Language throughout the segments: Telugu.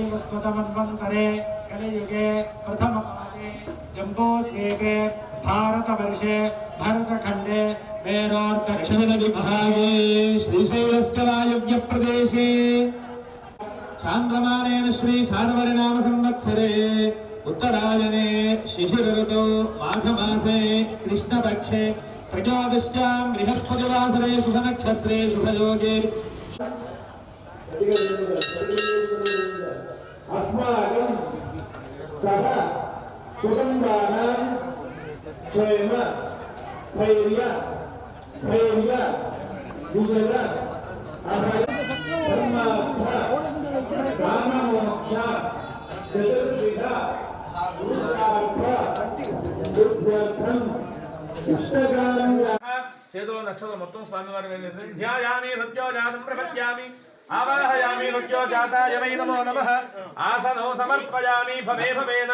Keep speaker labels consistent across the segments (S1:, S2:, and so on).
S1: वैवस्वतमन्वन्तरे कलियुगे प्रथमपादे जम्बूद्वीपे भारतवर्षे भरतखण्डे मेरोर्दक्षिणविभागे श्रीशैलस्कवायव्यप्रदेशे चान्द्रमानेन श्री शार्वरिनाम संवत्सरे उत्तरायणे शिशिरऋतौ माघमासे कृष्णपक्षे त्रयोदश्यां बृहस्पतिवासरे शुभनक्षत्रे शुभयोगे अस्माकं सह कुटुम्बानां क्षेम स्थैर्य विजय धर्मार्थ काममोक्ष चतुर्विध पुरुषार्थ इष्टकाम చేతుల నక్షత్రం మొత్తం స్వామివారి వేసి ధ్యాయామి సత్యోజాతం ప్రపశ్యామి ఆవాహయామి సత్యోజాతాయ వై నమో నమః ఆసనో సమర్పయామి భవే భవేన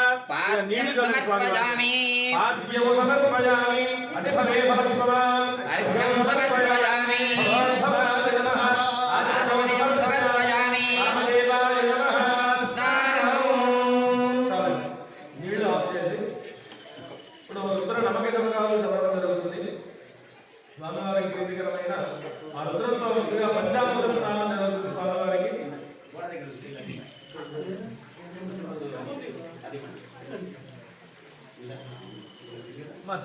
S1: నీలి సమర్పయామి పాద్యము సమర్పయామి అతి భవే భవస్వమాన్ అర్ఘ్యం సమర్పయామి భవే నమః ఆచమనియం సమర్పయామి ఆమదేవాయ నమః స్నానం నీళ్ళు ఆఫ్ చేసి ఇప్పుడు ఉత్తర నమ్మక చమకాలు చదవడం జరుగుతుంది స్వామివారికి ప్రీతికరమైన ఆ రుద్రంతో ముందుగా పంచామృత స్నానం జరుగుతుంది స్వామివారికి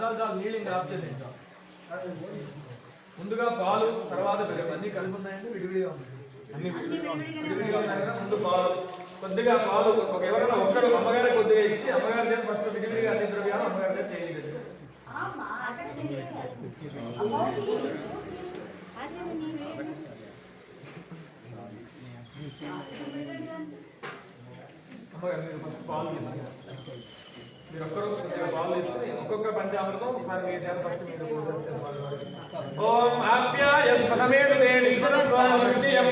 S1: చాలా చాలా నీళ్ళు ఇంకా ఆఫ్ చేసి ముందుగా పాలు తర్వాత పెరుగు అన్ని కలిపి ఉన్నాయండి విడివిడిగా ఉన్నాయి అన్ని విడివిడిగా ఉన్నాయి కదా ముందు పాలు కొద్దిగా పాలు ఎవరైనా ఒక్కరు అమ్మగారికి కొద్దిగా ఇచ్చి అమ్మగారి చేత ఫస్ట్ విడివిడిగా అన్ని ద్రవ్యాలు అమ్మగారి చేత చేయలేదు పాలు తీసుకున్నారు మీరు ఒక్కరు పాలు తీసుకుని ఒక్కొక్క పంచామృతం ఒకసారి మీరు చేత ఫస్ట్ మీరు ఓం ఆప్యాయ స్మసమేతే విశ్వస్వామృష్టియం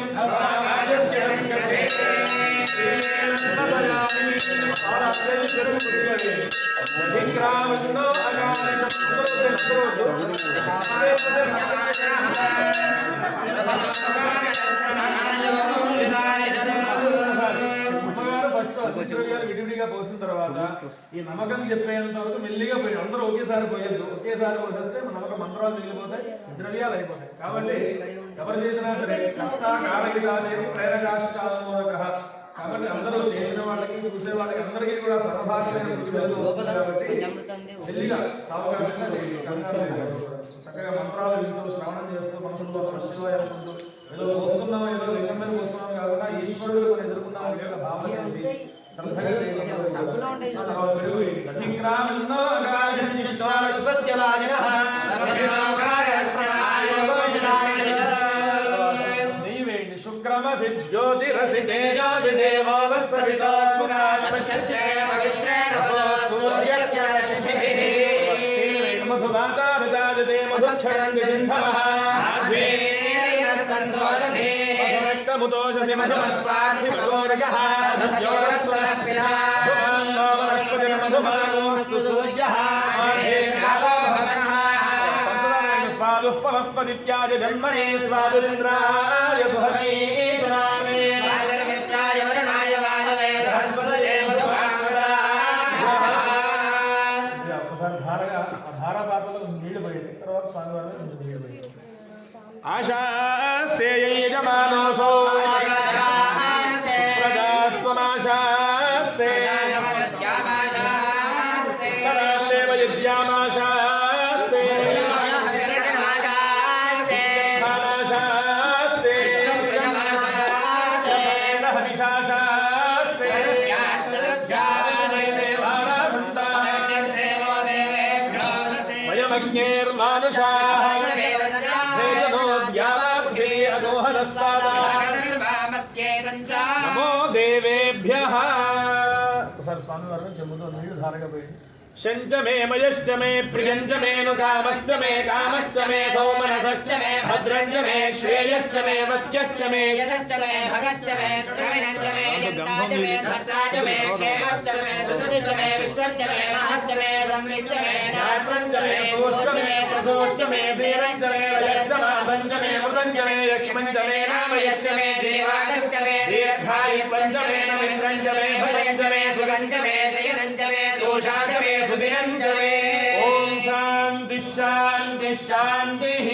S1: విడివిడిగా పోసిన తర్వాత ఈ నమ్మకం చెప్పేంత వరకు మెల్లిగా పోయి అందరూ ఒకేసారి పోయద్దు ఒకేసారి పోసేస్తే నమ్మక మంత్రాలు మిగిలిపోతాయి ద్రవ్యాలు అయిపోతాయి కాబట్టి ఎవరు చేసినా సరే కర్త కారగితాదేవి ప్రేరకాశ్చామూలక కాబట్టి అందరూ చేసిన వాళ్ళకి చూసే వాళ్ళకి అందరికీ కూడా సహభాగ్యమైన కాబట్టి మెల్లిగా అవకాశంగా చక్కగా మంత్రాలు వింటూ శ్రవణం చేస్తూ మనసులో శివాయ అనుకుంటూ ఏదో వస్తున్నాం ఏదో లింగం మీద వస్తున్నాం కాకుండా ఈశ్వరుడు మనం ఎదుర్కొన్నాం అనే భావన చేసి శ్రద్ధగా శుక్రమసి జ్యోతిరసి తేజోసి దేవో వస్సవిదో పురాణమఛత్రేణ పవిత్రేణ సూర్యస్య రశ్మిః మధుమాతారదాజతే మధుక్షరంది సింధవః ఆద్వేన సందోరధే మధురక్తముదోషసి మధుమత్పార్థివగోరగః మధుయోరస్వరః పిలా భువాన్నో వనస్పతిర్ మధుమానోస్తు సూర్యః స్వాదుఃపవస్పతిప్యాయ జన్మనే స్వాదురింద్రాయ సుహరే జనామే వాయుర్మిత్రాయ వరుణాయ వానవే బృహస్పతయే మధుమాంగళాయ ఒకసారి ధారాపాత్రలో నీళ్లు పోయండి తర్వాత స్వామివారి నీళ్లు పోయండి ఆశాస్తే యజమానోసో ప్రజాస్త్వమాశాస్తే దేవ యజ్యామాశాస్తే నమో దేవేభ్యః ఒకసారి స్వామివారిని చెబుతూ నీళ్లు ధారగా పోయింది శంచ మే మయశ్చ మే ప్రియంచ మేను కామశ్చ మే కామశ్చ మే సౌమనసశ్చ మే భద్రంచ మే శ్రేయశ్చ మే వస్యశ్చ మే యశశ్చ మే భగశ్చ మే ద్రవిణంచ మే యంతాచ మే ధర్తాచ మే క్షేమశ్చ మే ధృతశ్చ మే విశ్వంచ మే మహశ్చ మే సంవిశ్చ మే నాత్రంచ మే సోశ్చ మే ప్రసోశ్చ మే శ్రీరంచ మే వయశ్చ మాతంచ మే మృతంచ మే యక్ష్మంచ మే నామయశ్చ మే దేవాగశ్చ మే దీర్ఘాయుష్మంచ మే నమింద్ర
S2: वरञ्जमे भजञ्जमे सुगञ्जमे शयनञ्जमे सोषाजमे सुदिनञ्जमे
S1: ओम शांति शांति
S2: शान्तिः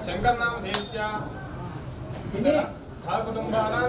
S1: शंकर नाम देश्या सा कुटुंबानां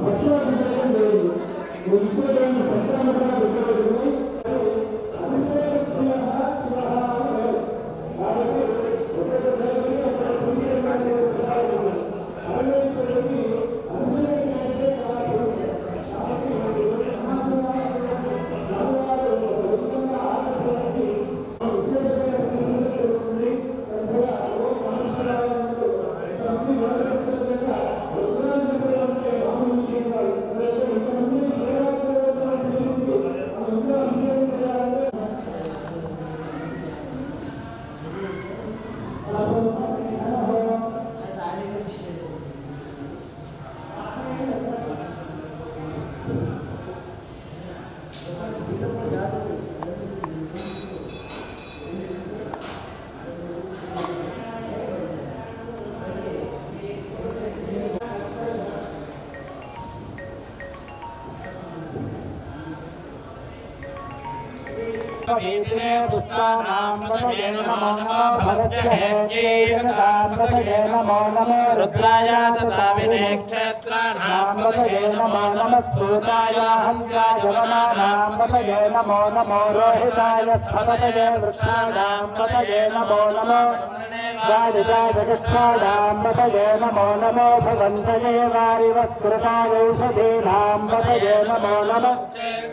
S3: Gracias.
S2: वेदिने पुष्पाणां पतये नमो नमो भवस्य हेत्यै पतये नमो नमो रुद्राय तथा विने क्षेत्राणां पतये नमो नमः सूताय हन्त्याय वनानां पतये नमो नमो रोहिताय पतये वृक्षाणां पतये नमो नमो राजजाय कृष्णाणां पतये नमो नमो भगवन्तये वारिवस्कृताय औषधीनां पतये नमो नमः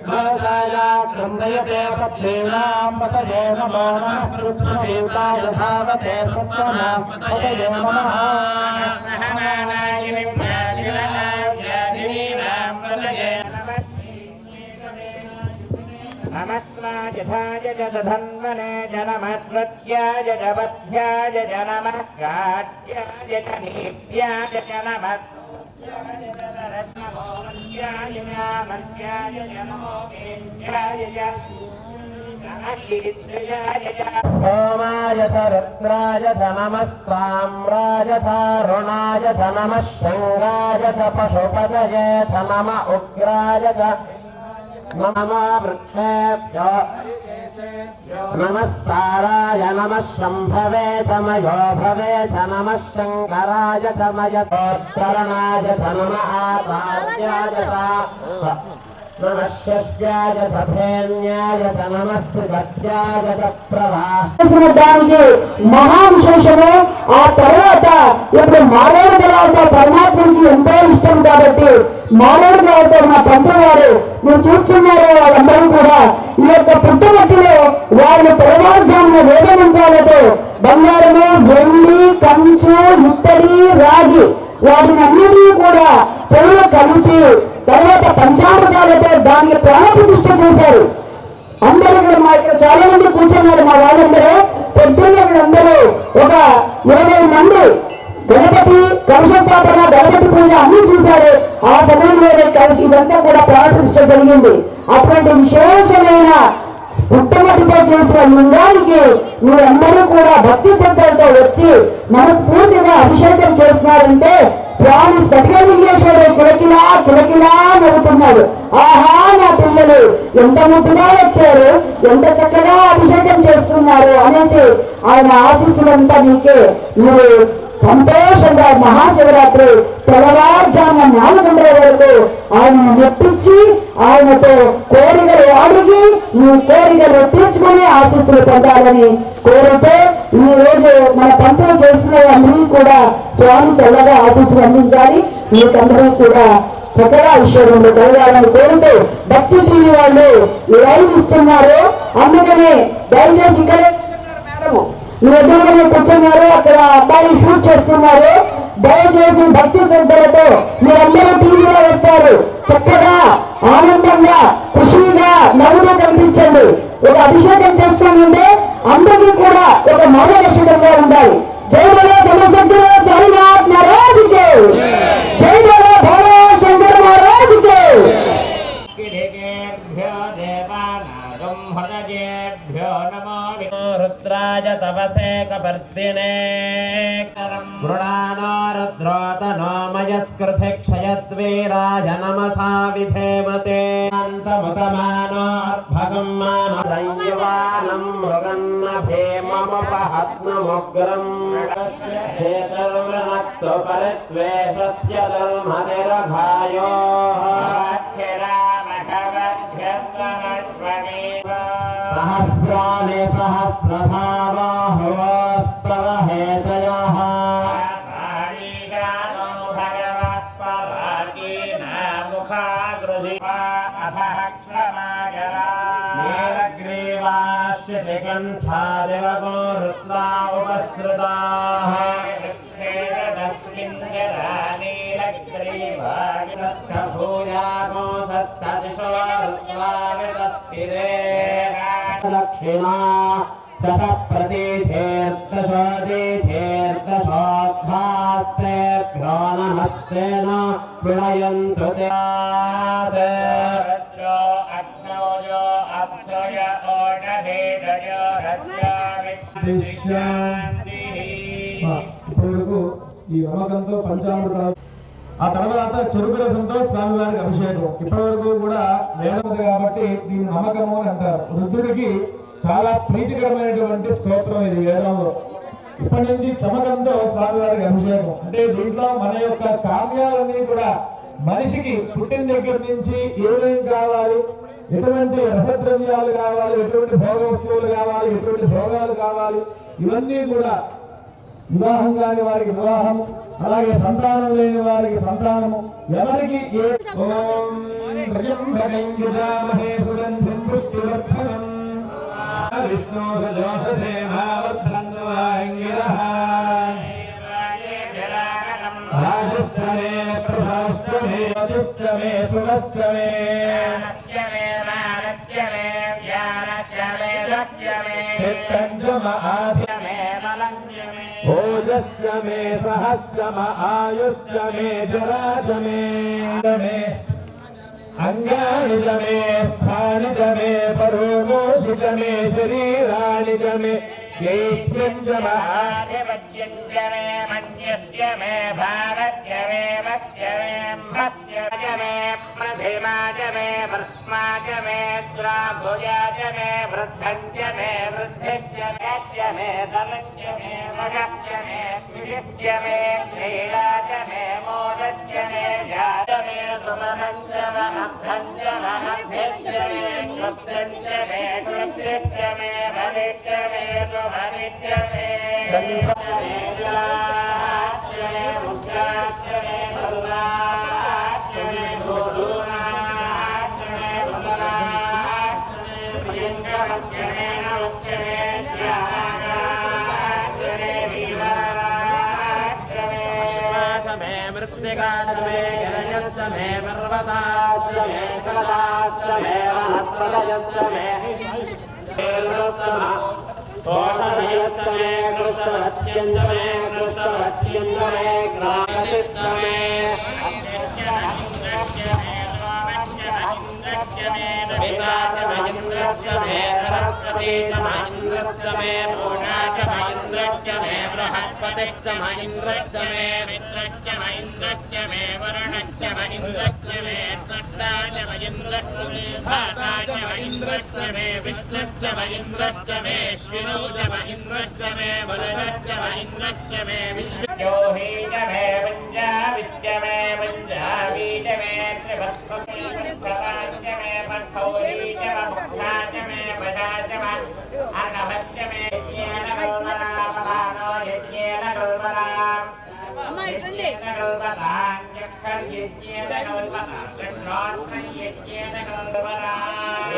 S2: भवताय क्रन्दयते पत्नीनां पतये नमो नमः कृष्णभूताय धावते सत्तमां पतये नमः नमस्वाजधाय जधन्वने जनमस्वत्याय जवध्याय जनमः गात्याय जनीत्याय जनमः रत्नमोमत्याय नामत्याय जनमोकेन्द्याय सोमाय च रुद्राय च नमस्ताम्राय च रुणाय च नमः शङ्गाय च पशुपतये च नम उग्राय च नमो वृक्षेभ्यो नमस्ताराय नमः शम्भवे च मयो भवे च नमः शङ्कराय च मयसोत्तरणाय च नमः आचार्याय च नमः शस्याय च धेन्याय च नमः श्रीगत्याय च
S3: దానికి మహా విశేషము. ఆ తర్వాత ఇప్పుడు మానవుడి తర్వాత పరమాత్మకి ఎంతో ఇష్టం కాబట్టి మానవుడి తర్వాత మా పంతులు వారు మీరు చూస్తున్నారు వాళ్ళందరూ కూడా ఈ యొక్క పుట్టమట్టిలో వాళ్ళు తెల్లవారుజామున వేద మంత్రాలతో బంగారము వెండి కంచు ఇత్తడి రాగి వాటిని అన్నిటినీ కూడా పొయ్యిలో కలిపి తర్వాత పంచామృతాలతో దానికి ప్రాణ ప్రతిష్ఠ చేశారు. అందరూ కూడా మా ఇక్కడ చాలా మంది కూర్చున్నారు. మా వాళ్ళందరూ పొద్దున్న వీళ్ళందరూ ఒక 20 మంది గణపతి కలశస్థాపన గణపతి పూజ అన్ని చూశారు. ఆ సమయంలో ఇదంతా కూడా ప్రాణ ప్రతిష్ఠ జరిగింది. అటువంటి విశేషమైన పుట్టమట్టితో చేసిన లింగానికి మీరందరూ కూడా భక్తి శ్రద్ధలతో వచ్చి మనస్ఫూర్తిగా అభిషేకం చేస్తున్నారంటే స్వామి స్ఫటికలింగేశ్వరుడు కిలకిలా కిలకిలా నవ్వుతున్నాడు. ఆహా నా పిల్లలు ఎంత ముద్దుగా వచ్చారు, ఎంత చక్కగా అభిషేకం చేస్తున్నారు అనేసి ఆయన ఆశీస్సులంతా మీకే. మీరు సంతోషంగా మహాశివరాత్రి తెల్లవారుజామున 4 గంటల వరకు ఆయన మెప్పించి ఆయనతో కోరికలు అడిగి మీ కోరికలు తీర్చుకుని ఆశీస్సులు పొందాలని కోరితే ఈ రోజు మన పంతులు చేస్తున్న అందరినీ కూడా స్వామి చల్లగా ఆశీస్సులు అందించాలి. మీకందరూ కూడా చక్కగా ఐశ్వర్యంలో కలగాలని కోరుతూ భక్తి టీవీ వాళ్ళు లైవ్ ఇస్తున్నారు. అందుకనే దయచేసి ఇక్కడే మేడము మీ ఎదురుగానే కూర్చున్నారు. అక్కడ అబ్బాయి షూట్ చేస్తున్నారు. దయచేసి భక్తి శ్రద్ధలతో మీరందరూ టీవీలో వస్తారు. చక్కగా ఆనందంగా ఖుషీగా నవ్వుతూ కనిపించండి. ఒక అభిషేకం చేస్తుంటే అందరికీ కూడా ఒక మార్గదర్శకంగా ఉండాలి. జై బలో సమసద్గురు సాయినాథ్ మహారాజ్కి, జై బలో భగవాన్ శంకర మహారాజ్కి.
S2: रुद्राय तपसे कपर्दिने मृणानो रुद्रोतनो मयस्कृते क्षयद्वीराय नमसा विधेमते अन्तमुतमानोर्भगं मानदञ्यवानं मृगन्न भेममुपहत्नमुग्रं चेतर्वृणक्तु परित्वेषस्य धर्मनिरघायोः सहस्राणि सहस्रधावाहुस्तव हेतयः नीलग्रीवाश्यगन्धादिवगो रुद्रा उपसृताः भूयागोसस्तदिशो रुद्राविदस्तिरे दक्षिणा दश प्रतीथेर्दशोदीथेर्दशोद्धास्तेभ्यो नमस्तेन विनयन्तु ते
S1: ఇప్పటివరకు ఈ నమ్మకంతో పంచామృతాలు, ఆ తర్వాత చెరుకు రసంతో స్వామివారికి అభిషేకం. ఇప్పటి వరకు కూడా వేదం కాబట్టి దీని నమ్మకము అని అంటారు. రుద్రుడికి చాలా ప్రీతికరమైనటువంటి స్తోత్రం ఇది వేదంలో. ఇప్పటి నుంచి సమకంతో స్వామివారికి అభిషేకం అంటే దీంట్లో మన యొక్క కామ్యాలన్నీ కూడా మనిషికి పుట్టిన దగ్గర నుంచి ఏమేం కావాలి, ఎటువంటి రసద్రవ్యాలు కావాలి, ఎటువంటి భోగ వస్తువులు కావాలి, ఎటువంటి భోగాలు కావాలి, ఇవన్నీ కూడా వివాహం కాని వారికి వివాహం, అలాగే సంతానం లేని వారికి సంతానము, ఎవరికి ఏ విష్ణు రాజస్తమే ప్రధాస్తమే అధిష్టమే సునష్టమే ఓజస్య మే సహస్రమ ఆయుష్య మే జరాజ మే అంగాని చ మే స్థాని చ మే పరోమోషి చ మే శరీరాణి చ మే జైత్యం చ మహాధిపత్యం చ మే మన్యస్య మే భారత్య మే మత్య మే మత్య చ మే ప్రధిమా చ మే భస్మా చ మే ద్రాభుజా చ మే వృద్ధం చ మే వృద్ధిశ్చ మే ధనశ్చ మే వగశ్చ మే విద్య మే శ్రీలా చ మే మోదశ్చ మే జాత మే సుమహం చ మహద్ధం చ మహద్భిశ్చ మే కృప్సం చ మే కృప్సిశ్చ మే భవిశ్చ మే సుభవిశ్చ మే సంధ్య మే జలాశ్చ మే ముఖ్యాశ్చ మే సల్లాశ్చ మే గోధూనాశ్చ మే భువనాశ్చ మే ప్రియంకరశ్చ మే నవశ్చ మే శ్యామాశ్చ మే వీరాశ్చ మే అశ్వాచ మే మృత్తికాచ మే గిరయశ్చ మే పర్వతాశ్చ మే కలదాశ్చ మే వనస్పతయశ్చ మే ఓషధయశ్చ మే కృష్ణవత్స్యంచ మే కృష్ణవత్స్యంచ మే క్రామతిశ్చ మే సవితా చ మహేంద్రశ్చ మే సరస్వతీ చ మహేంద్రశ్చ మే పూషా చ మహేంద్రశ్చ మే బృహస్పతిశ్చ మహేంద్రశ్చ మే మిత్రశ్చ మహేంద్రశ్చ మే వరుణశ్చ మహేంద్రశ్చ మే త్వష్టా చ మహేంద్రశ్చ మే ధాతా చ మహేంద్రశ్చ మే విష్ణుశ్చ మహేంద్రశ్చ మే అశ్వినౌ చ మహేంద్రశ్చ మే వరుణశ్చ మహేంద్రశ్చ మే విష్ణు హి చ మే పంజావిశ్చ మే పంజావీ చ మే త్రిభస్వతి ప్రపంచ మే పఠౌరీ చ ముఖ్యా చ మే పదా చ అనవత్య మే యజ్ఞేన కల్పనా పదానో యజ్ఞేన కల్పనా అమ్మ ఇట్రండి కల్పనా యజ్ఞేన కల్పనా కృష్ణోత్మ యజ్ఞేన కల్పనా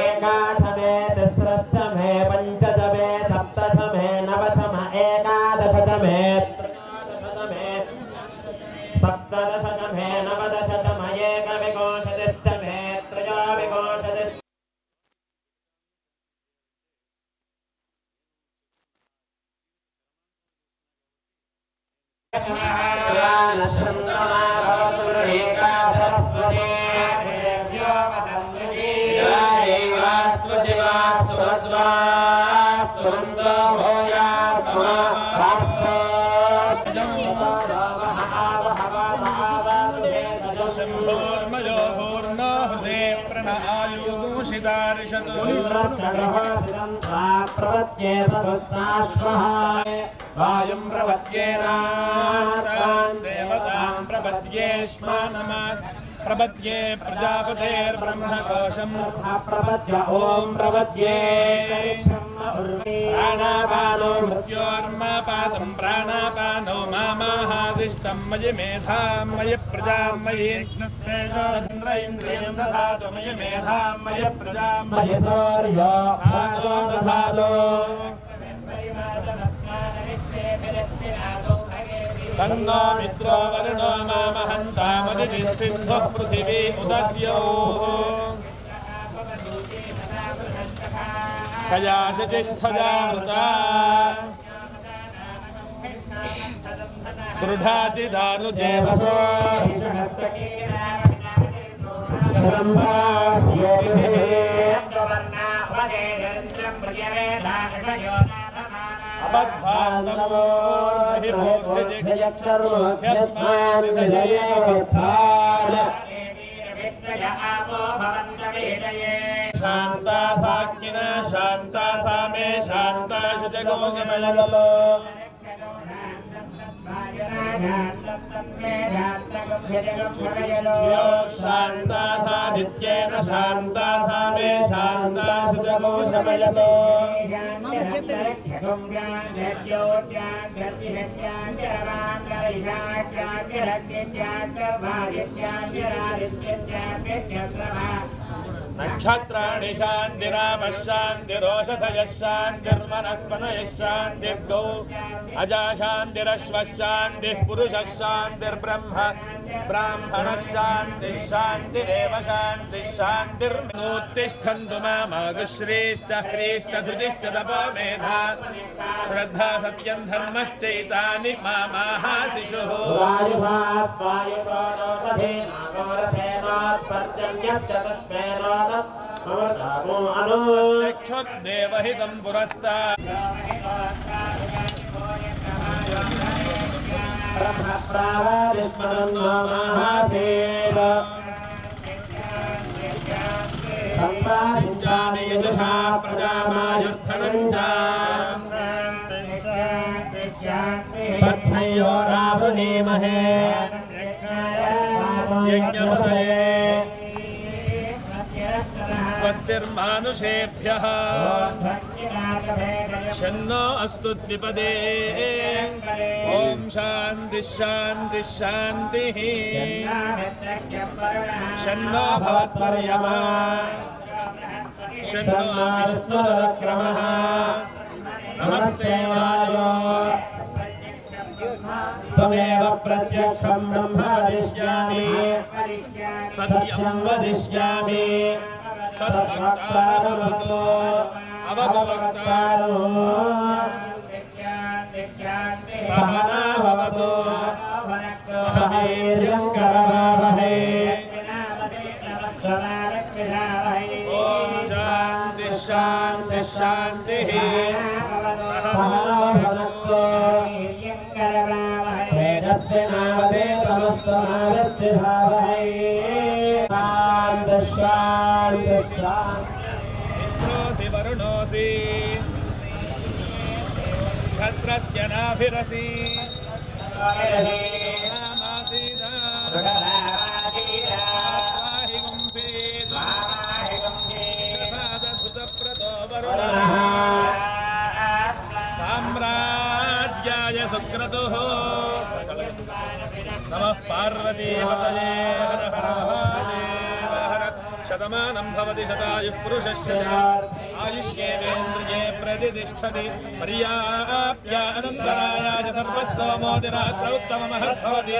S1: ఏకాదశమే తిస్రష్టమే పంచదమే సప్తదమే నవదమ ఏకాదశమే సప్తదశమే నవదశమ ఏకవింశతిష్టమే త్రయోవింశతి
S4: శంభోర్మయో పూర్ణో హృదే
S1: వాయం ప్రపద్యేనాం దేవతాం ప్రపద్యేష్మానమాత్ ప్రపద్యే ప్రజాపతేర్బ్రహ్మకోశం ప్రపద్య ఓం ప్రపద్యే ప్రాణాపానో మృత్యోర్మాపాతం ప్రాణాపానో మామాహాదిష్టం మయి మేధాం మయి ప్రజాం మయి ఇంద్ర ఇంద్రియం దధాతు మయి మేధాం మయి ప్రజాం మయి సూర్యో దధాతు తన్నో మిత్రో వరుణో మామహంతామదితి సింధుః పృథివీ ఉదద్యోః కయాశతిష్ఠజామృతా దృఢాచిదానుజేవసో
S4: शान्ता साकिन शान्ता सामे शान्ता शुचकोशमयलो शान्ता सादित्येन शान्ता सामे शान्ता शुचकोशमयलो नक्षत्राणि शान्तिरामः शान्तिरोषधयः शान्तिर्वनस्पतयः शान्तिर्गौ अजा शान्तिरश्वः शान्तिः पुरुषः शान्तिर्ब्रह्म ब्राह्मणः शान्तिः शान्तिरेव शान्तिः शान्तिर्नोत्तिष्ठन्तु मामागुश्रीश्च ह्रीश्च धृतिश्च तपोमेधा श्रद्धा सत्यं धर्मश्चैतानि मामाहाशिषुः चक्षुर्देवहितं पुरस्तात् संप्रासिञ्चानि यजसा प्रजामायुद्धनं च तच्छयोरावृणीमहे यज्ञपतये स्वस्तिर्मानुषेभ्यः शन्नो अस्तु द्विपदे ॐ शान्तिः शान्तिः शान्तिः शन्नो भवत्पर्यमा शन्नो विष्णुरुक्रमः नमस्ते वायो त्वमेव प्रत्यक्षं ब्रह्म वदिष्यामि सत्यं वदिष्यामि तद्वक्तारमवतु अवतु वक्तारो सहना भवतु सह वीर्यं करवावहै ॐ शान्तिः शान्तिः शान्तिः सहना भवतु वेदस्य नावते तमस्तमावृत्तिभावहै शान्तिः शान्तिः शान्तिः वरुणोऽसि क्षत्रस्य नाभिरसि साम्राज्याय सुक्रतुः नमः पार्वतीपतये हर हर महादेव हर शतमानं भवति शतायुः पुरुषस्य आयुष्येवेन्द्रिये प्रतिष्ठति पर्याप्य अनन्तरायाय सर्वस्तोमोदिरात्रोत्तममहद्भवति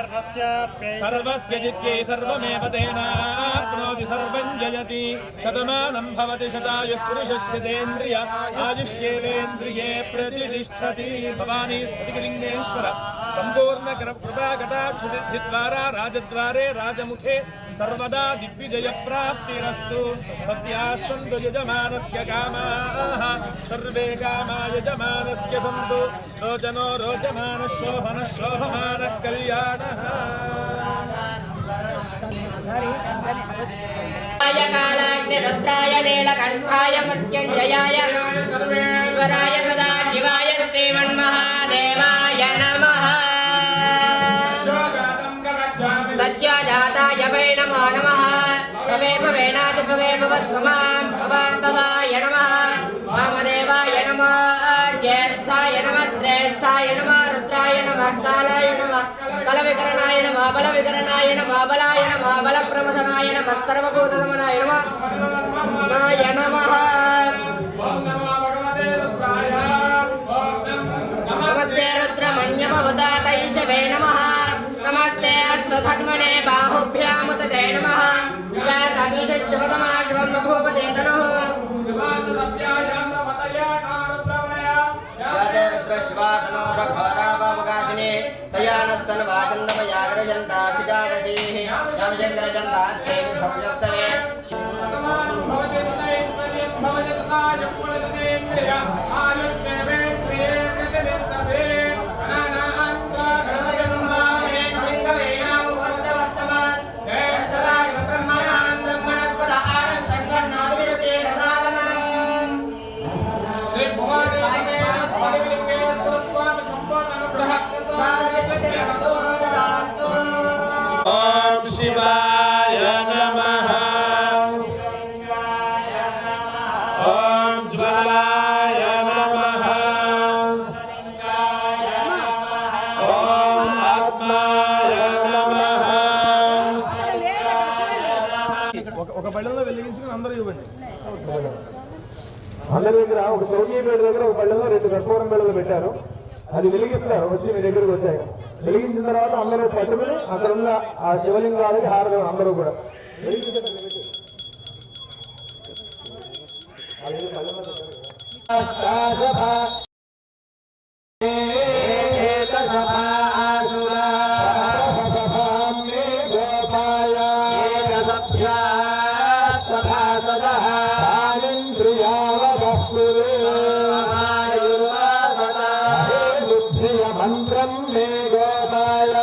S4: सर्वस्य जित्यै सर्वमेव तेनाप्नोति सर्वं जयति शतमानं भवति शतायुः पुरुषस्य तेन्द्रिय आयुष्येवेन्द्रिये प्रतिष्ठति भवानी स्फटिकलिङ्गेश्वर सम्पूर्ण कृपाकटाक्षसिद्धिद्वारा राजद्वारे राजमुखे सर्वदा दिग्विजयप्राप्तिरस्तु सत्याः सन्तु यजमानस्य कामाः सर्वे कामा यजमानस्य सन्तु रोचनो रोचमानः शोभनः शोभमानः कल्याणः
S5: कालाग्निरुद्राय नीलकण्ठाय मृत्युञ्जयाय सर्वेश्वराय सदाशिवाय श्रीमन्महादेवाय नमः सत्याजाताय वै नमो नमः भवे भवेनादिभवे भवत्समां भवाय नमः वामदेवाय नमः ज्येष्ठाय नमः श्रेष्ठाय नमः रुद्राय नमः कालाय नमः कलविकरणाय नमः बलविकरणाय नमः बलाय नमः बलप्रमथनाय नमः सर्वभूतदमनाय नमः नमः नमस्ते रुद्रमण्यमवदातैषवे नमः नमस्ते अस्तु धन्वने बाहुभ्यामुदते नमः यातमीशुभतमा शिवं बभूवते तनुः याते रुद्रश्वातनोरघोरावावकाशिने तया नस्तनवाचन्दमयाग्रजन्ताभिजारसीः यामशङ्करजन्तास्ते विभवजस्तवे ब्रह्मणस्पद आनन्दन्वन्नादिभिरुते
S1: ఒక బళ్ళలో వెలిగించుకుని అందరూ ఇవ్వండి.
S6: అందరి దగ్గర ఒక చౌకీ పేరు దగ్గర ఒక బళ్ళలో 2 కర్పూరం బిళ్ళలు పెట్టారు. అది వెలిగిస్తారు. వచ్చి మీ దగ్గరికి వచ్చాయి వెలిగించిన తర్వాత అందరూ పట్టుకుని అక్కడ ఉన్న ఆ శివలింగాలకి హారతి అందరూ కూడా మంత్రం మే గోపాల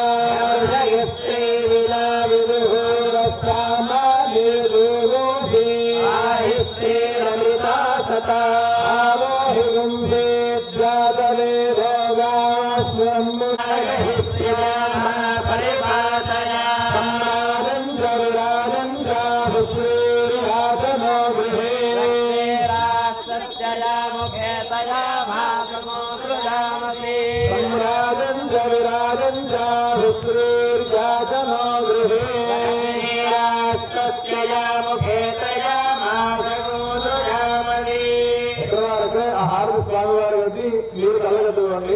S6: స్వామివారి వచ్చి మీరు కలగట్టుకోండి.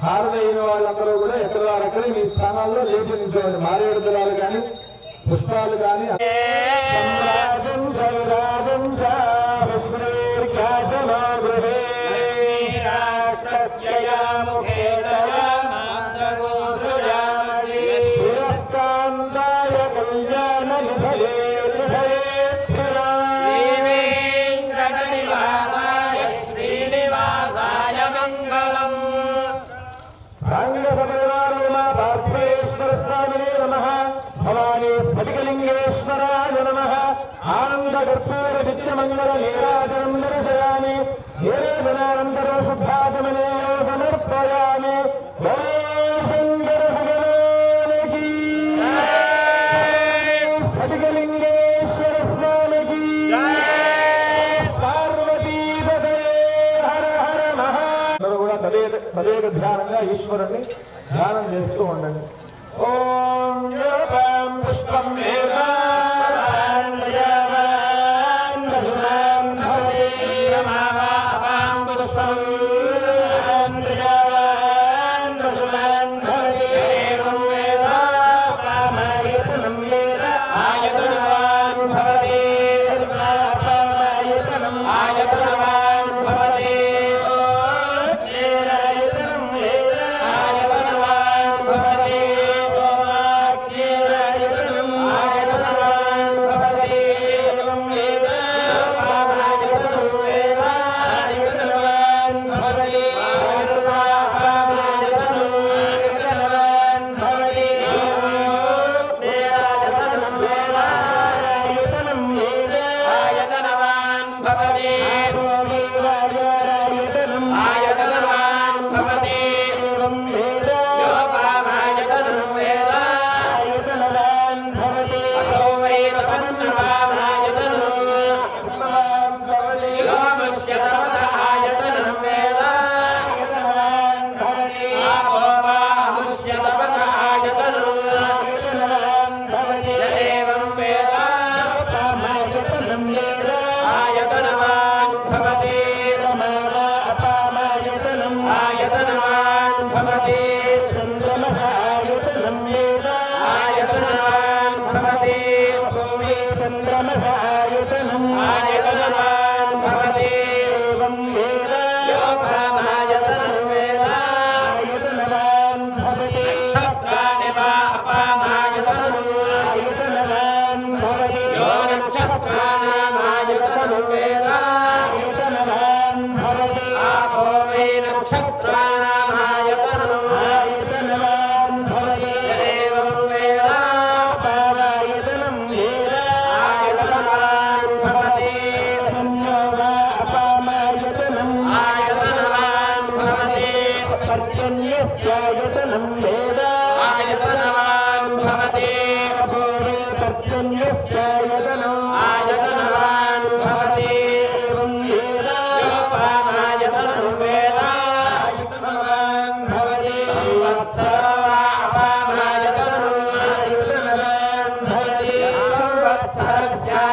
S6: హారతి అయిన వాళ్ళందరూ కూడా ఎక్కడెక్కడ మీ స్థానాల్లో లేచి నిల్చోండి. మారేడు దళాలు కానీ పుష్పాలు కానీ స్ఫటికలింగేశ్వరాయ నమః. ఆనంద కర్పూర నిత్యమంగళ నీరాజనం దర్శయామి. ఏదనానంతర శుద్ధాచమనేయో సమర్పయామి. శంకర భగవానికి స్ఫటికలింగేశ్వర స్వామికి పార్వతీపదే హర హర మహా. అందరూ కూడా తదేక ధ్యానంగా ఈశ్వరుని ధ్యానం చేస్తూ ఉండండి. ఓం యోగం పుష్పం
S2: సంవత్సరస్య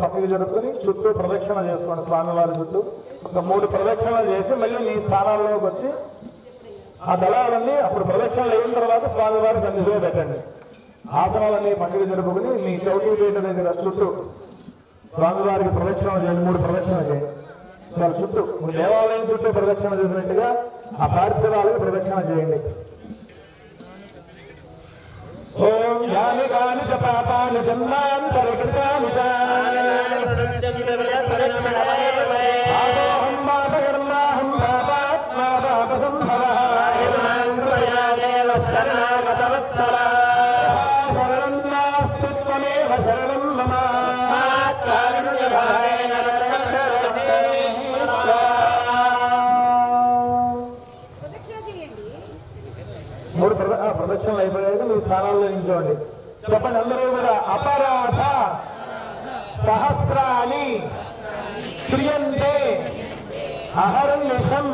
S6: పక్కకి జరుపుకొని చుట్టూ ప్రదక్షిణ చేసుకోండి స్వామివారి చుట్టూ. ఒక 3 ప్రదక్షిణలు చేసి మళ్ళీ మీ స్థానాల్లోకి వచ్చి ఆ దళాలన్నీ అప్పుడు ప్రదక్షిణలు అయిన తర్వాత స్వామివారి సన్నిధిలో పెట్టండి. ఆసనాలన్నీ పక్కకి జరుపుకుని మీ చౌకీ పీఠ దగ్గర చుట్టూ స్వామివారికి ప్రదక్షిణ చేయండి. 3 ప్రదక్షిణ చేయండి. వాళ్ళ చుట్టూ దేవాలయం చుట్టూ ప్రదక్షిణ చేసినట్టుగా ఆ పార్థివాలకు ప్రదక్షిణ చేయండి. ఓం యాని కాని చ పాపాని జన్మాంతరకృతాని చ ఆదోహం పాపకర్మాహం పాపాత్మా పాపసంభవః శరణం నాస్తి త్వమేవ శరణం మమ ప్రదక్షిణలు అయిపోయాక మీ స్థానాల్లో నిల్చోండి. చెప్పండి అందరూ కూడా. అపరాధ సహస్రాని క్రియంతే అహర్నిశం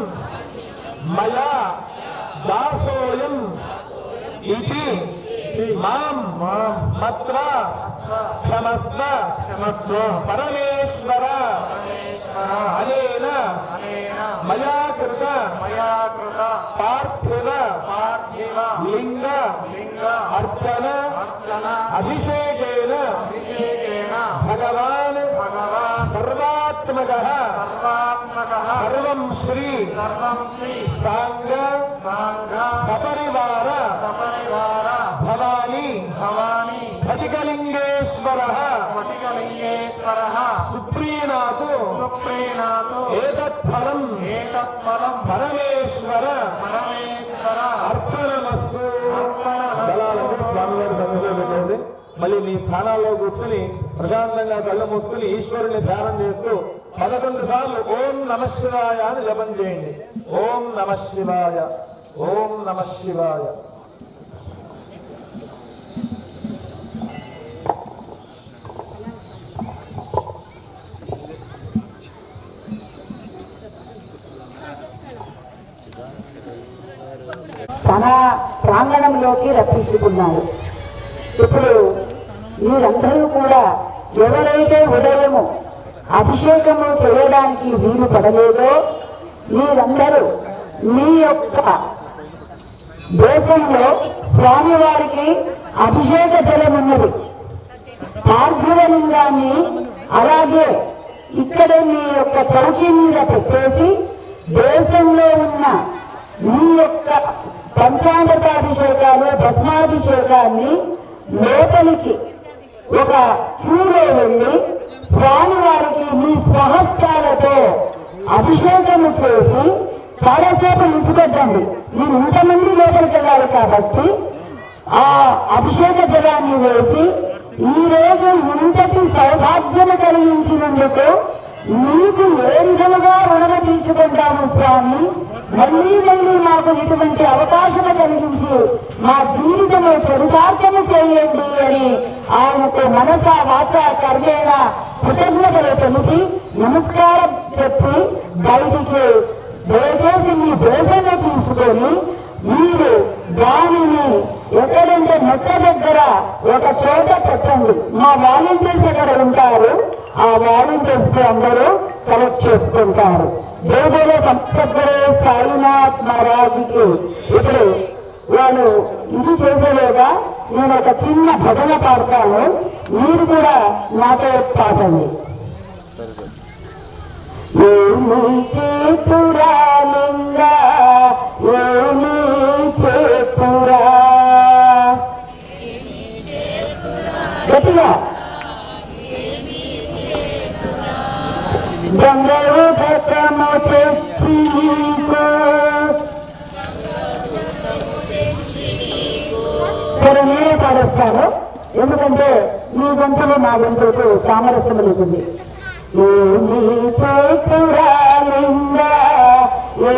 S6: మయా దాసోయం ఇది మాం మత్ర క్షమస్వ పరమేశ్వర అనేన మయా కృత పార్థివ లింగ అర్చన అభిషేకేన భగవాన్ సర్వాత్మకః సర్వం శ్రీ సాంగ సపరివార భవాని ఫటికలింగేశ్వరః సుప్రీణాతు ఏతత్ఫలం పరమేశ్వర అర్పణమస్తు. దళాలను స్వామివారి సన్నిధిలో పెట్టేసి మళ్ళీ మీ స్థానాల్లో కూర్చుని ప్రశాంతంగా కళ్ళు మూసుకుని ఈశ్వరుని ధ్యానం చేస్తూ 11 సార్లు ఓం నమః శివాయ అని జపం చేయండి. ఓం నమః శివాయ, ఓం నమః శివాయ.
S3: తన ప్రాంగణంలోకి రప్పించుకున్నారు. ఇప్పుడు మీరందరూ కూడా ఎవరైతే ఉదయము అభిషేకము చేయడానికి వీలు పడలేదో మీరందరూ మీ యొక్క దేశంలో స్వామివారికి అభిషేక జలం ఉన్నది. పార్థివలింగాన్ని అలాగే ఇక్కడ మీ యొక్క చౌకీ మీద పెట్టేసి దేశంలో ఉన్న మీ యొక్క పంచామృతాభిషేకాలు భస్మాభిషేకాన్ని లోపలికి ఒక క్యూలో వెళ్ళి స్వామివారికి మీ స్వహస్తాలతో అభిషేకము చేసి చాలాసేపు ఉంచుకొద్దండి. మీరు ఇంతమంది లోపలికి వెళ్ళాలి కాబట్టి ఆ అభిషేక జలాన్ని వేసి ఈ రోజు ఇంతటి సౌభాగ్యము కలిగించినందుకు మీకు ఏ విధముగా రుణము తీర్చుకుంటాము స్వామి, మళ్ళీ మళ్ళీ మాకు ఇటువంటి అవకాశము కలిగించి మా జీవితము చరితార్థము చేయండి అని ఆయనకు మనస వాచ కర్మేణ కృతజ్ఞతలు తెలిపి నమస్కారం చెప్పి బయటికి దయచేసి మీ దేశాన్ని తీసుకొని మీరు దానిని ఎక్కడంటే మెట్ట దగ్గర ఒక చోట పెట్టండి. మా వాలంటీర్స్ ఎక్కడ ఉంటారు, ఆ వాలంటీర్స్ అందరూ కలెక్ట్ చేసుకుంటారు. జయదేవ సంపద్గరే సాయినాథ్ మహారాజుకి ఇప్పుడు వాళ్ళు ఇది చేసేలోగా నేను ఒక చిన్న భజన పాడతాను, మీరు కూడా నాతో పాడండి. ఏమి చేతురా లింగా, ఏమి చేతురా, గట్టిగా గంగోదకము తెచ్చి నీకు సరే నేనే పాడేస్తాను, ఎందుకంటే మీ గంటలు నా గంటలకు సామరస్యం లేకుంది. ఏమి చేతురాలిందా ఏ